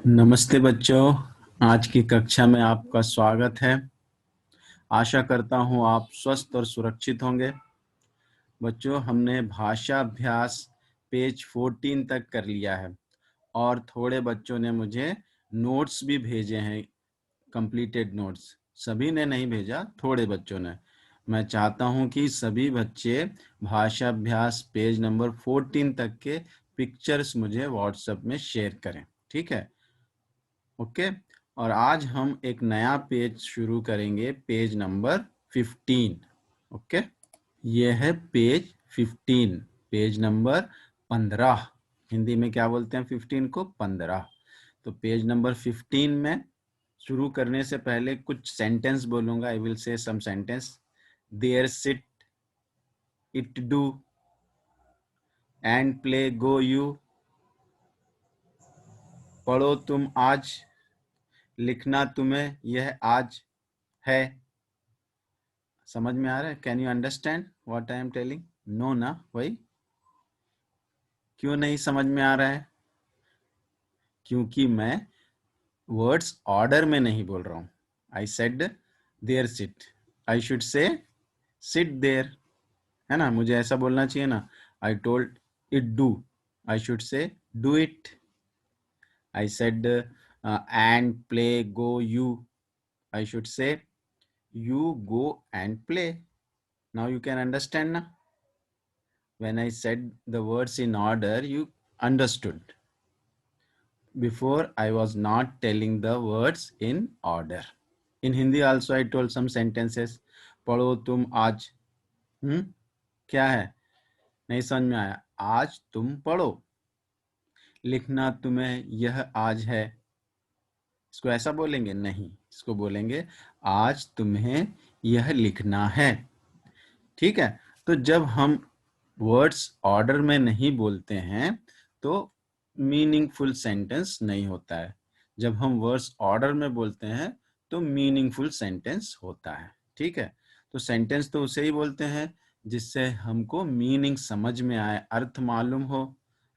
नमस्ते बच्चों। आज की कक्षा में आपका स्वागत है। आशा करता हूँ आप स्वस्थ और सुरक्षित होंगे। बच्चों, हमने भाषा अभ्यास पेज 14 तक कर लिया है और थोड़े बच्चों ने मुझे नोट्स भी भेजे हैं, कंप्लीटेड नोट्स। सभी ने नहीं भेजा, थोड़े बच्चों ने। मैं चाहता हूँ कि सभी बच्चे भाषा अभ्यास पेज नंबर 14 तक के पिक्चर्स मुझे व्हाट्सएप में शेयर करें, ठीक है? ओके। और आज हम एक नया पेज शुरू करेंगे, पेज नंबर 15। ओके, ये है पेज 15, पेज नंबर 15। हिंदी में क्या बोलते हैं 15 को? 15। तो पेज नंबर 15 में शुरू करने से पहले कुछ सेंटेंस बोलूंगा। I will say some sentence. There sit, it do, and play go you, पढ़ो तुम आज, लिखना तुम्हें यह आज है। समझ में आ रहा है? Can you understand what I am telling? No ना? वही क्यों नहीं समझ में आ रहा है? क्योंकि मैं वर्ड्स ऑर्डर में नहीं बोल रहा हूं। I said there sit, I should say sit there, है ना? मुझे ऐसा बोलना चाहिए ना। I told it do, I should say do it. I said and play go you, I should say you go and play. Now you can understand na? When I said the words in order, you understood. Before I was not telling the words in order. In Hindi also I told some sentences. पढ़ो तुम आज। क्या है? नहीं समझ में आया? आज तुम पढ़ो। लिखना तुम्हें यह आज है। इसको ऐसा बोलेंगे? नहीं, इसको बोलेंगे आज तुम्हें यह लिखना है। ठीक है? तो जब हम वर्ड्स ऑर्डर में नहीं बोलते हैं तो मीनिंगफुल सेंटेंस नहीं होता है। जब हम वर्ड्स ऑर्डर में बोलते हैं तो मीनिंगफुल सेंटेंस होता है। ठीक है? तो सेंटेंस तो उसे ही बोलते हैं जिससे हमको मीनिंग समझ में आए, अर्थ मालूम हो,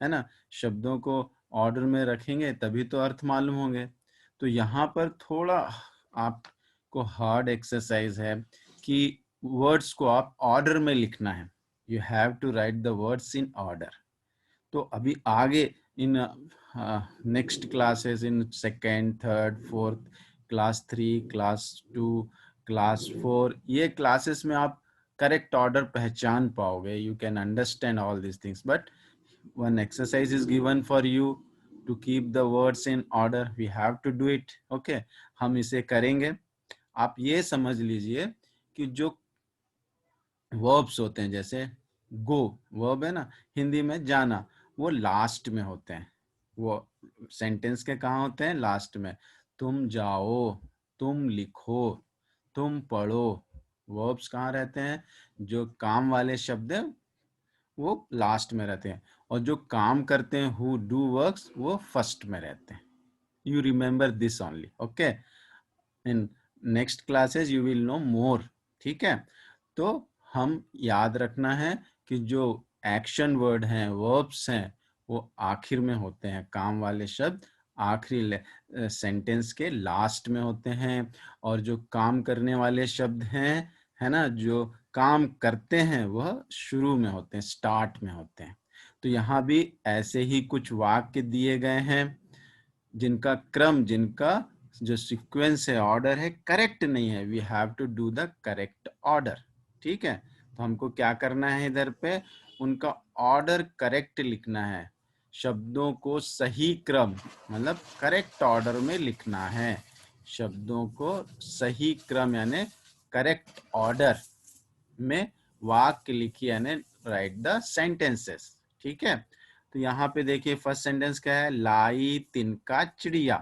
है ना? शब्दों को ऑर्डर में रखेंगे तभी तो अर्थ मालूम होंगे। तो यहाँ पर थोड़ा आपको हार्ड एक्सरसाइज है कि वर्ड्स को आप ऑर्डर में लिखना है। You have to write the words in order. तो अभी आगे in next classes, in second, third, fourth, class 3, class 2, class 4, ये क्लासेस में आप करेक्ट ऑर्डर पहचान पाओगे। You can understand all this things, but one exercise is given for you to keep the words in order. We have to do it. Okay, हम इसे करेंगे। आप ये समझ लीजिए कि जो वर्ब्स होते हैं, जैसे गो वर्ब है ना, हिंदी में जाना, वो लास्ट में होते हैं। वो सेंटेंस के कहाँ होते हैं? लास्ट में। तुम जाओ, तुम लिखो, तुम पढ़ो, वर्ब्स कहाँ रहते हैं? जो काम वाले शब्द हैं वो लास्ट में रहते हैं, और जो काम करते हैं, हु डू वर्क्स, वो फर्स्ट में रहते हैं। You remember this only. Okay, in next classes you will know more. ठीक है? तो हम याद रखना है कि जो एक्शन वर्ड हैं, वर्ब्स हैं, वो आखिर में होते हैं। काम वाले शब्द आखिरी सेंटेंस के लास्ट में होते हैं, और जो काम करने वाले शब्द हैं, है ना, जो काम करते हैं, वह शुरू में होते हैं, स्टार्ट में होते हैं। तो यहाँ भी ऐसे ही कुछ वाक्य दिए गए हैं जिनका क्रम, जिनका जो सीक्वेंस है, ऑर्डर है, करेक्ट नहीं है। We have to do the correct order. ठीक है? तो हमको क्या करना है? इधर पे उनका ऑर्डर करेक्ट लिखना है। शब्दों को सही क्रम, मतलब करेक्ट ऑर्डर में लिखना है। शब्दों को सही क्रम यानी करेक्ट ऑर्डर में वाक्य लिखिए, यानी राइट द सेंटेंसेस। ठीक है? तो यहाँ पे देखिए फर्स्ट सेंटेंस क्या है? लाई तिनका चिड़िया।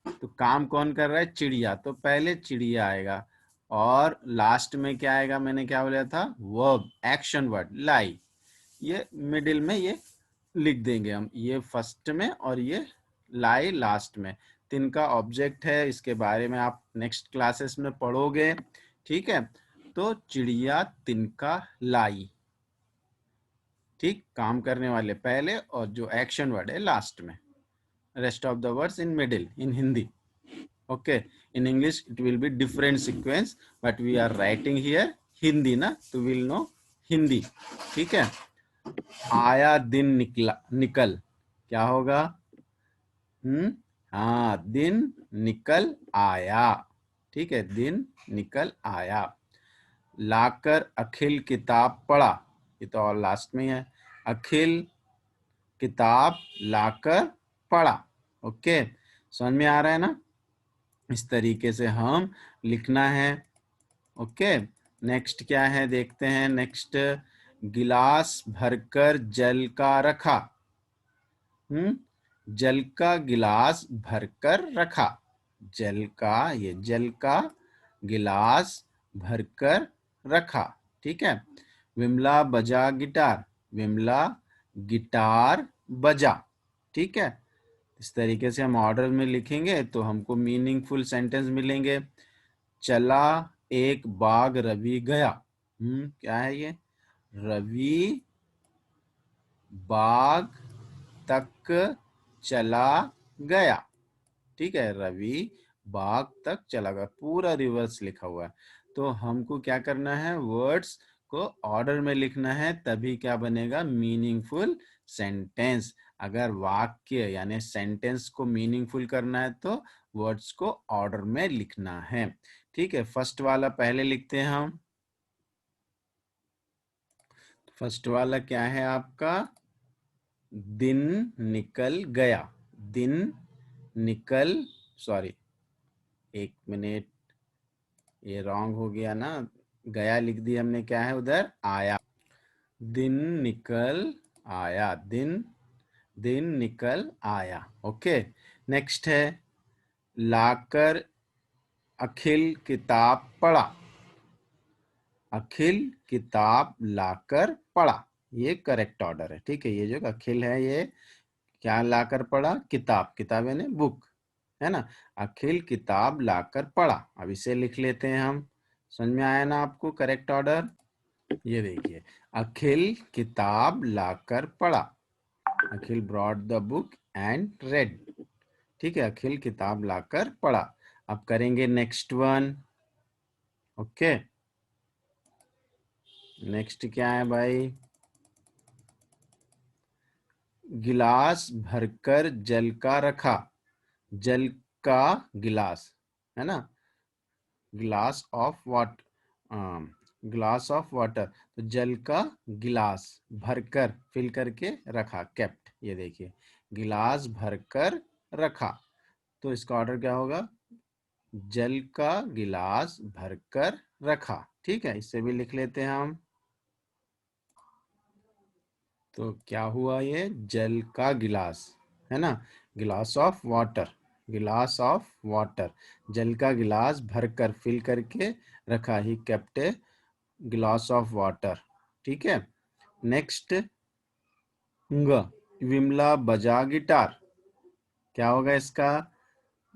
तो काम कौन कर रहा है? चिड़िया। तो पहले चिड़िया आएगा, और लास्ट में क्या आएगा? मैंने क्या बोला था? वर्ब, एक्शन वर्ड लाई। ये मिडिल में ये लिख देंगे हम, ये फर्स्ट में और ये लाई लास्ट में। तिनका ऑब्जेक्ट है, इसके बारे में आप नेक्स्ट क्लासेस में पढ़ोगे। ठीक है? तो चिड़िया तिनका लाई। ठीक, काम करने वाले पहले और जो एक्शन वर्ड है लास्ट में। rest of the words in middle in Hindi. Okay, in English it will be different sequence, but we are writing here Hindi ना, तो will know Hindi. ठीक है. आया दिन निकला निकल क्या होगा? हाँ, दिन निकल आया. ठीक है, दिन निकल आया. लाकर अखिल किताब पढ़ा, ये तो और लास्ट में है. अखिल किताब लाकर पढ़ा. ओके, समझ में आ रहा है ना? इस तरीके से हम लिखना है. ओके, नेक्स्ट क्या है देखते हैं. नेक्स्ट, गिलास भरकर जल का रखा. जल का गिलास भरकर रखा. जल का गिलास भरकर रखा. ठीक है. विमला बजा गिटार. विमला गिटार बजा. ठीक है. इस तरीके से हम ऑर्डर में लिखेंगे तो हमको मीनिंगफुल सेंटेंस मिलेंगे. चला एक बाग रवि गया. क्या है ये? रवि बाग तक चला गया. ठीक है, रवि बाग तक चला गया. पूरा रिवर्स लिखा हुआ है. तो हमको क्या करना है, वर्ड्स को ऑर्डर में लिखना है, तभी क्या बनेगा? Meaningful sentence. अगर वाक्य यानी सेंटेंस को मीनिंगफुल करना है तो वर्ड्स को ऑर्डर में लिखना है. ठीक है, फर्स्ट वाला पहले लिखते हैं हम. फर्स्ट वाला क्या है आपका? दिन निकल गया. दिन निकल, सॉरी एक मिनट, ये रॉन्ग हो गया ना. गया लिख दिया हमने, क्या है उधर? आया. दिन निकल आया. दिन निकल आया. ओके, नेक्स्ट है लाकर अखिल किताब पढ़ा. अखिल किताब लाकर पढ़ा, ये करेक्ट ऑर्डर है. ठीक है, ये जो अखिल है ये क्या लाकर पढ़ा? किताब. किताब यानी बुक, है ना. अखिल किताब लाकर पढ़ा. अब इसे लिख लेते हैं हम. समझ में आया ना आपको करेक्ट ऑर्डर? ये देखिए, अखिल किताब लाकर पढ़ा. Akhil brought the book and read. ठीक है, अखिल किताब लाकर पढ़ा. अब करेंगे नेक्स्ट वन. ओके, नेक्स्ट क्या है भाई? गिलास भरकर जल का रखा. जल का गिलास, है ना. Glass of water, glass of water. तो जल का गिलास भरकर, फिल करके रखा, केप्ट. ये देखिए, गिलास भरकर रखा. तो इसका ऑर्डर क्या होगा? जल का गिलास भरकर रखा. ठीक है, इससे भी लिख लेते हैं हम. तो क्या हुआ ये? जल का गिलास, है ना. गिलास ऑफ वाटर. गिलास ऑफ वाटर. जल का गिलास भरकर, फिल करके रखा. ही केप्ट ए गिलास ऑफ वाटर. ठीक है, नेक्स्ट, विमला बजा गिटार. क्या होगा इसका?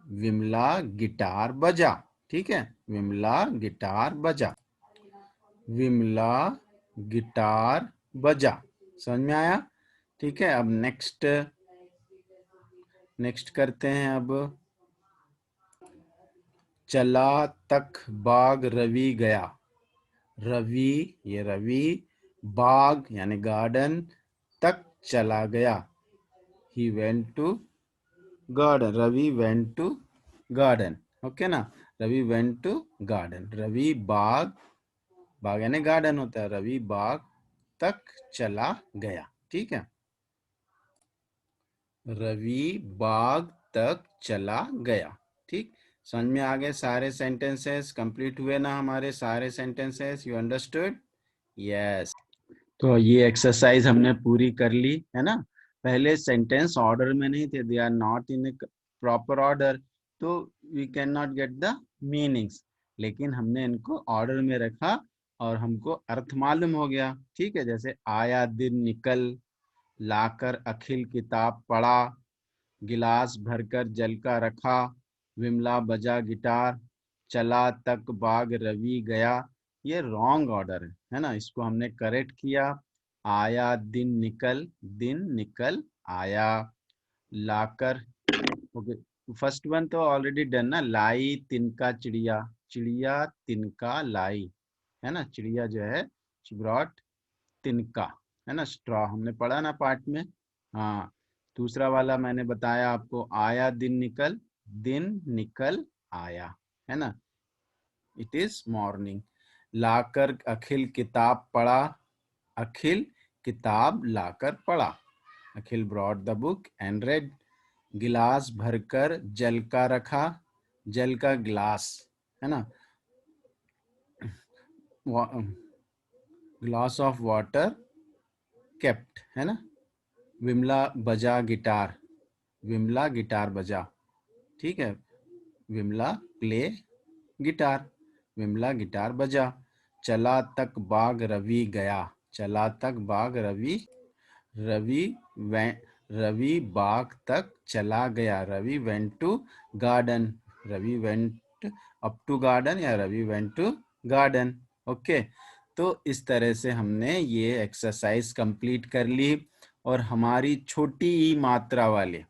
विमला गिटार बजा. ठीक है, विमला गिटार बजा. विमला गिटार बजा. समझ में आया? ठीक है, अब नेक्स्ट करते हैं. अब चला तक बाग रवि गया. रवि, ये रवि, बाग यानी गार्डन, तक चला गया. He went to garden. Ravi went to garden. Okay ना. Ravi went to garden. Ravi बाग, बाग यानी गार्डन होता है. रवि बाग तक चला गया. ठीक है, रवि बाग तक चला गया. ठीक, समझ में आ गए सारे सेंटेंसेस? कंप्लीट हुए ना हमारे सारे सेंटेंसेस? You understood? यस. तो ये एक्सरसाइज हमने पूरी कर ली, है ना. पहले सेंटेंस ऑर्डर में नहीं थे, they are not in a proper order, तो we can not get the meanings. लेकिन हमने इनको ऑर्डर में रखा और हमको अर्थ मालूम हो गया. ठीक है, जैसे आया दिन निकल, लाकर अखिल किताब पढ़ा, गिलास भरकर जल का रखा, विमला बजा गिटार, चला तक बाग रवि गया. ये रॉन्ग ऑर्डर है ना. इसको हमने करेक्ट किया. आया दिन निकल आया. लाकर ओके, फर्स्ट वन तो ऑलरेडी डन ना, लाई तिनका चिड़िया, चिड़िया तिनका लाई, है ना, चिड़िया जो है शी ब्रॉट तिनका, है ना, स्ट्रॉ, हमने पढ़ा ना पार्ट में। हाँ, दूसरा वाला मैंने बताया आपको, आया दिन निकल आया, है ना, इट इज मॉर्निंग। लाकर अखिल किताब पढ़ा, अखिल किताब लाकर पढ़ा, Akhil brought the book and read. गिलास भरकर जल का रखा, जल का ग्लास, है ना, ग्लास ऑफ वाटर केप्ट, है ना। विमला बजा गिटार, विमला गिटार बजा, ठीक है, Vimala play guitar, Vimala guitar बजा। चला तक बाग रवि गया, चला तक बाग रवि, रवि वे रवि बाग तक चला गया, Ravi went to garden, Ravi went up to garden या Ravi went to garden. Okay, तो इस तरह से हमने ये एक्सरसाइज कंप्लीट कर ली। और हमारी छोटी ई मात्रा वाले,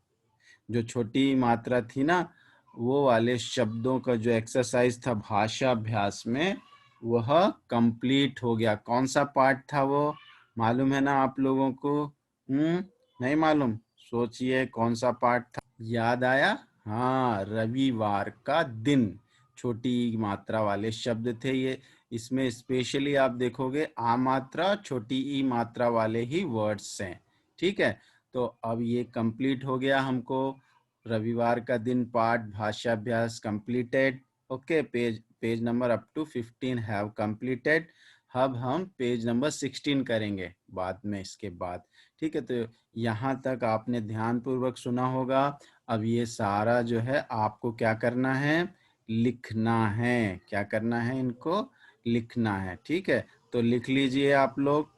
जो छोटी मात्रा थी ना, वो वाले शब्दों का जो एक्सरसाइज था भाषा अभ्यास में, वह कंप्लीट हो गया। कौन सा पार्ट था वो, मालूम है ना आप लोगों को? नहीं मालूम? सोचिए कौन सा पार्ट था, याद आया? हाँ, रविवार का दिन, छोटी मात्रा वाले शब्द थे ये। इसमें स्पेशली आप देखोगे आ मात्रा, छोटी ई मात्रा वाले ही वर्ड्स हैं, ठीक है। तो अब ये कंप्लीट हो गया, हमको रविवार का दिन पाठ भाषाभ्यास completed. Okay, page number up to 15 have completed. अब हम पेज नंबर 16 करेंगे बाद में, इसके बाद, ठीक है। तो यहाँ तक आपने ध्यान पूर्वक सुना होगा। अब ये सारा जो है आपको क्या करना है, लिखना है। क्या करना है, इनको लिखना है, ठीक है। तो लिख लीजिए आप लोग,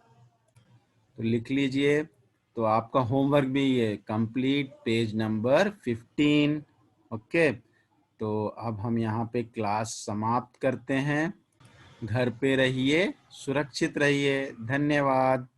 तो लिख लीजिए। तो आपका होमवर्क भी ये कंप्लीट पेज नंबर 15। ओके, तो अब हम यहाँ पे क्लास समाप्त करते हैं। घर पे रहिए, सुरक्षित रहिए, धन्यवाद।